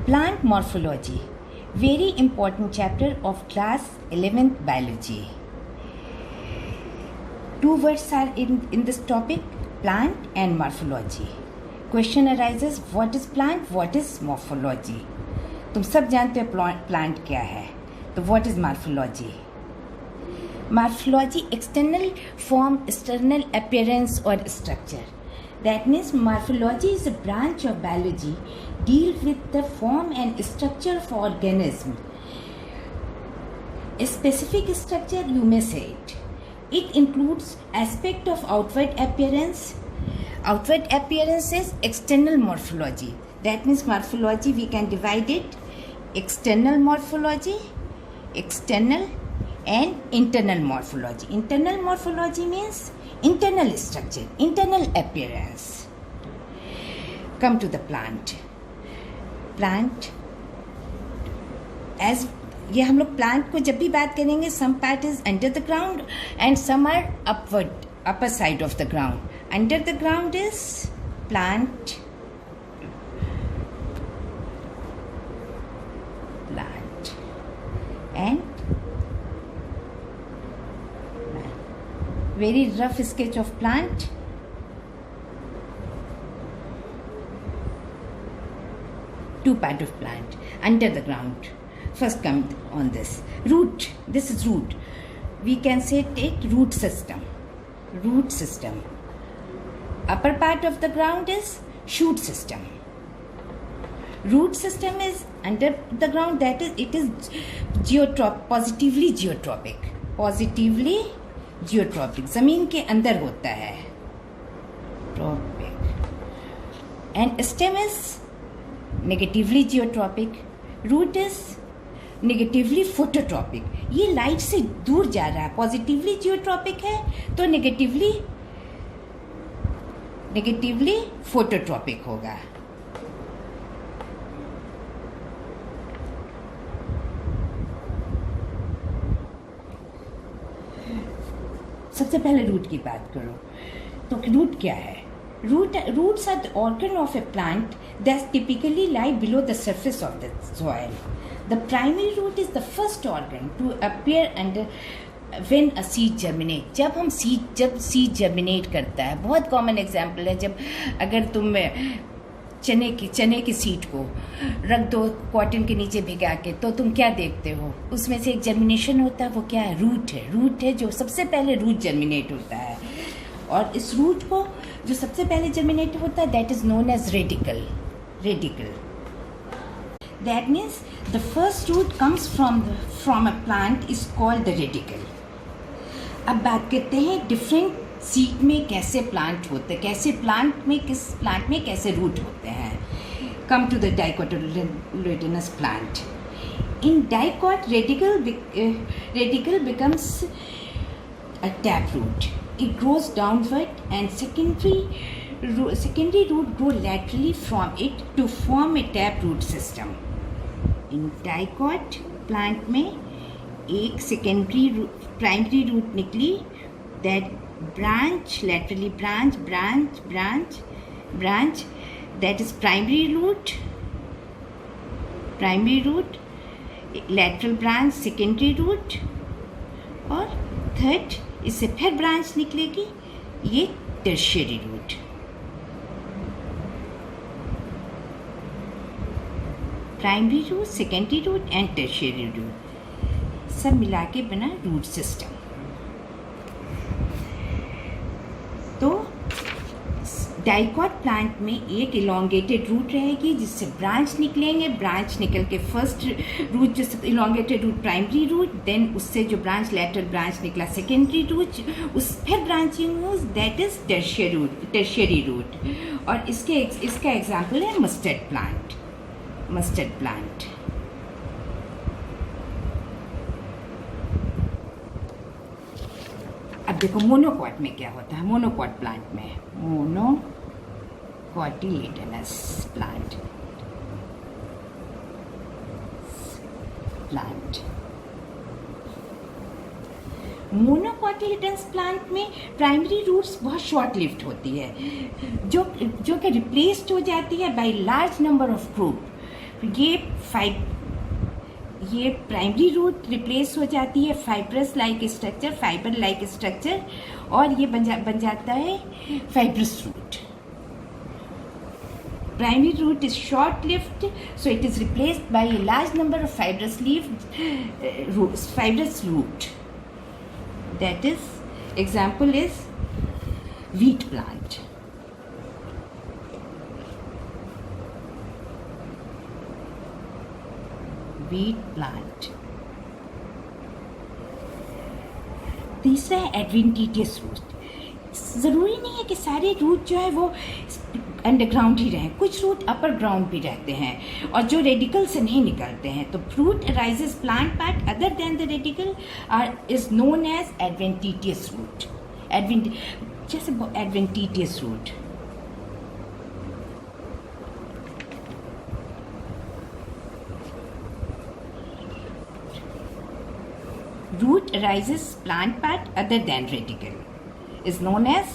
Plant morphology, very important chapter of class 11th biology. Two words are in this topic, plant and morphology. Question arises, what is plant, what is morphology? तुम सब जानते हो plant क्या है, तो what is morphology? Morphology, external form, external appearance or structure. That means morphology is a branch of biology, deal with the form and structure of organism. A specific structure, you may say it. It includes aspect of outward appearance. Outward appearance is external morphology. That means morphology we can divide it external morphology, external and internal morphology. Internal morphology means internal structure, internal appearance. Come to the plant. Plant as ये हम लोग plant को जब भी बात करेंगे, some part is under the ground and some are upward, upper side of the ground. Under the ground is plant, plant and very rough sketch of plant. Two part of plant under the ground. First come on this root. This is root. We can say take root system. Root system. Upper part of the ground is shoot system. Root system is under the ground. That is, it is positively geotropic. Positively geotropic. जमीन के अंदर होता है. Tropic. And stem is negatively geotropic. Root is negatively phototropic. ये light से दूर जा रहा है. पॉजिटिवली जियोट्रॉपिक है तो नेगेटिवली फोटोट्रॉपिक होगा. सबसे पहले रूट की बात करो तो रूट क्या है? Roots are the organ of a plant that typically lie below the surface of the soil. The primary root is the first organ to appear under when a seed germinate. जब seed germinate करता है, बहुत common example है. जब अगर तुम चने की सीड को रख दो कॉटन के नीचे भिगा के, तो तुम क्या देखते हो? उसमें से एक जर्मिनेशन होता है. वो क्या है? रूट है जो सबसे पहले रूट जर्मिनेट होता है. और इस रूट को जो सबसे पहले जर्मिनेट होता है, that is known as radicle. That means the first root comes from a plant is called the radicle. अब बात करते हैं डिफरेंट सीड में कैसे प्लांट होते हैं, किस प्लांट में कैसे रूट होते हैं. Come to the dicotyledonous plant. In dicot radicle becomes a tap root. It grows downward and secondary root grow laterally from it to form a taproot system. In dicot plant में एक primary root निकली, that laterally branch, that is primary root, lateral branch, secondary root, और third इससे फिर branch निकलेगी, ये tertiary root. Primary root, secondary root and tertiary root सब मिला के बना रूट सिस्टम. तो डाइकोट प्लांट में एक इलोंगेटेड रूट रहेगी जिससे ब्रांच निकलेंगे. ब्रांच निकल के फर्स्ट रूट जो elongated root primary root, then उससे जो ब्रांच लेटरल ब्रांच निकला सेकेंडरी रूट, उस फिर ब्रांचिंग हुई, दैट इज टर्शियरी रूट. और इसका एग्जाम्पल है मस्टर्ड प्लांट. अब देखो मोनोकॉट में क्या होता है. मोनोकॉट प्लांट में मोनोकॉटिलेडोनस प्लांट. मोनोकॉटिलेडोनस प्लांट में प्राइमरी रूट्स बहुत शॉर्ट लिव्ड होती है, जो कि रिप्लेस्ड हो जाती है by large number of group. ये प्राइमरी रूट रिप्लेस हो जाती है फाइबर लाइक स्ट्रक्चर, और ये बन जाता है fibrous root. Primary root is short-lived, so it is replaced by a large number of fibrous root. That is, example is wheat plant. तीसरा है एडवेंटिटियस रूट. ज़रूरी नहीं है कि सारे रूट जो है वो अंडरग्राउंड ही रहें, कुछ रूट अपर ग्राउंड भी रहते हैं और जो रेडिकल से नहीं निकलते हैं. तो root arises plant part other than the radical is known as adventitious root. जैसे adventitious root. Root arises plant part other than radicle is known as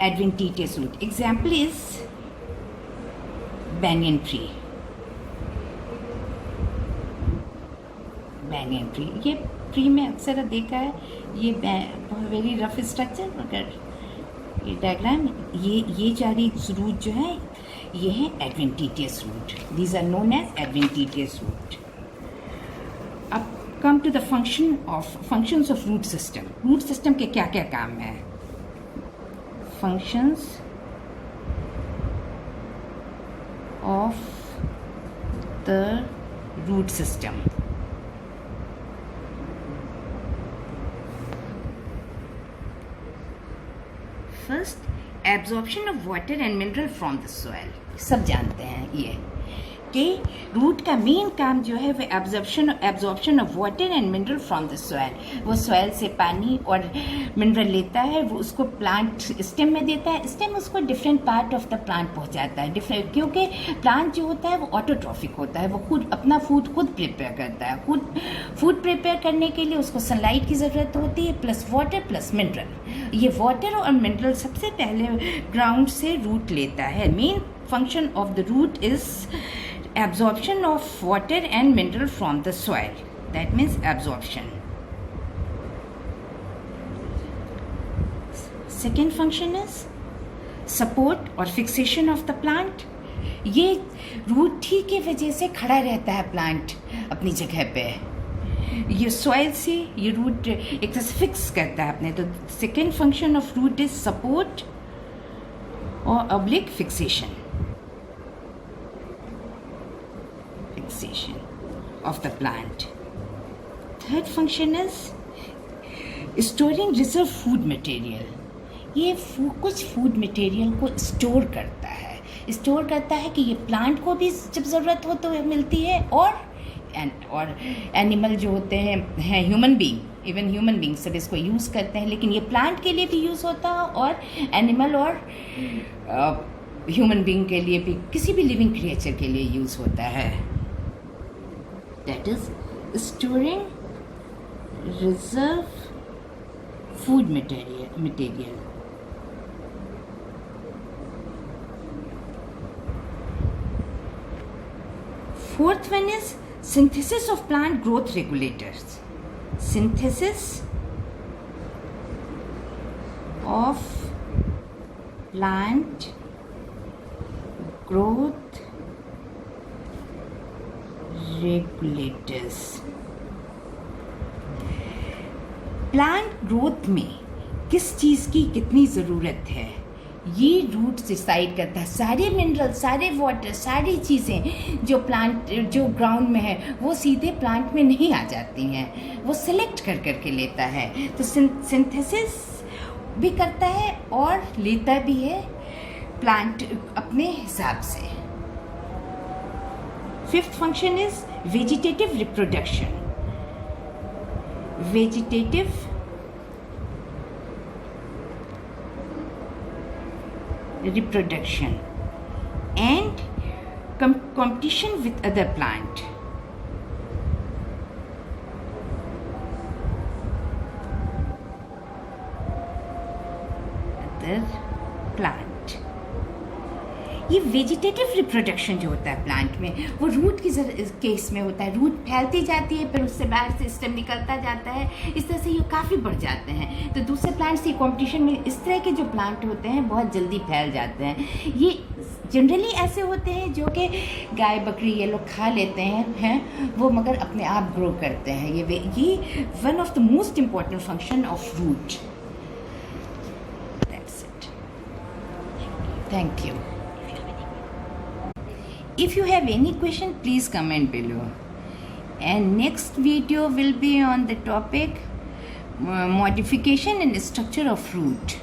adventitious root. Example is banyan tree. ये tree में अक्सर देखा है. ये very rough structure, मगर ये diagram ये सारी रूट जो है ये है adventitious root. These are known as adventitious root. अब come to the functions of root system. Root system के क्या क्या काम है? Functions of the root system. First, absorption of water and mineral from the soil. सब जानते हैं ये कि रूट का मेन काम जो है वो absorption of water and mineral from the soil. वो सॉइल से पानी और मिनरल लेता है, वो उसको प्लांट स्टेम में देता है. स्टेम उसको different part of the plant पहुंचाता है. डिफरेंट, क्योंकि प्लांट जो होता है वो ऑटोट्रॉफिक होता है, वो खुद अपना फूड खुद प्रिपेयर करता है. फूड प्रिपेयर करने के लिए उसको सनलाइट की ज़रूरत होती है, प्लस वाटर प्लस मिनरल. ये वाटर और मिनरल सबसे पहले ग्राउंड से रूट लेता है. Main function of the root is absorption of water and mineral from the soil. That means absorption. Second function is support or fixation of the plant. ये root ही की वजह से खड़ा रहता है प्लांट अपनी जगह पे. ये सॉइल से ये रूट एक तरह से फिक्स करता है अपने. तो second function of root is support और oblique fixation of the plant. Third function is storing reserve food material. ये कुछ फूड मटेरियल को स्टोर करता है कि ये प्लांट को भी जब ज़रूरत हो तो मिलती है, और एनिमल जो होते हैं human being, even human being सब इसको यूज़ करते हैं, लेकिन ये प्लांट के लिए भी यूज़ होता है और एनिमल और ह्यूमन बीइंग के लिए भी, किसी भी लिविंग क्रिएचर के लिए यूज़ होता है. That is storing reserve food material. Fourth one is synthesis of plant growth regulators. Synthesis of plant growth regulators. Plant growth में किस चीज़ की कितनी ज़रूरत है ये रूट डिसाइड करता है. सारे मिनरल, सारे वाटर, सारी चीज़ें जो ग्राउंड में है वो सीधे प्लांट में नहीं आ जाती हैं, वो सिलेक्ट करके लेता है. तो सिंथेसिस भी करता है और लेता भी है प्लांट अपने हिसाब से. Fifth function is vegetative reproduction. Vegetative reproduction and competition with other plant. ये वेजिटेटिव रिप्रोडक्शन जो होता है प्लांट में, वो रूट की केस में होता है। रूट फैलती जाती है, फिर उससे बाहर से स्टेम निकलता जाता है, इस तरह से ये काफ़ी बढ़ जाते हैं। तो दूसरे प्लांट से कंपटीशन में इस तरह के जो प्लांट होते हैं बहुत जल्दी फैल जाते हैं। ये जनरली ऐसे होते हैं जो कि गाय बकरी ये लोग खा लेते हैं वो मगर अपने आप ग्रो करते हैं। ये one of the most important function of root. That's it, thank you. If you have any question, please comment below. And next video will be on the topic modification and structure of fruit.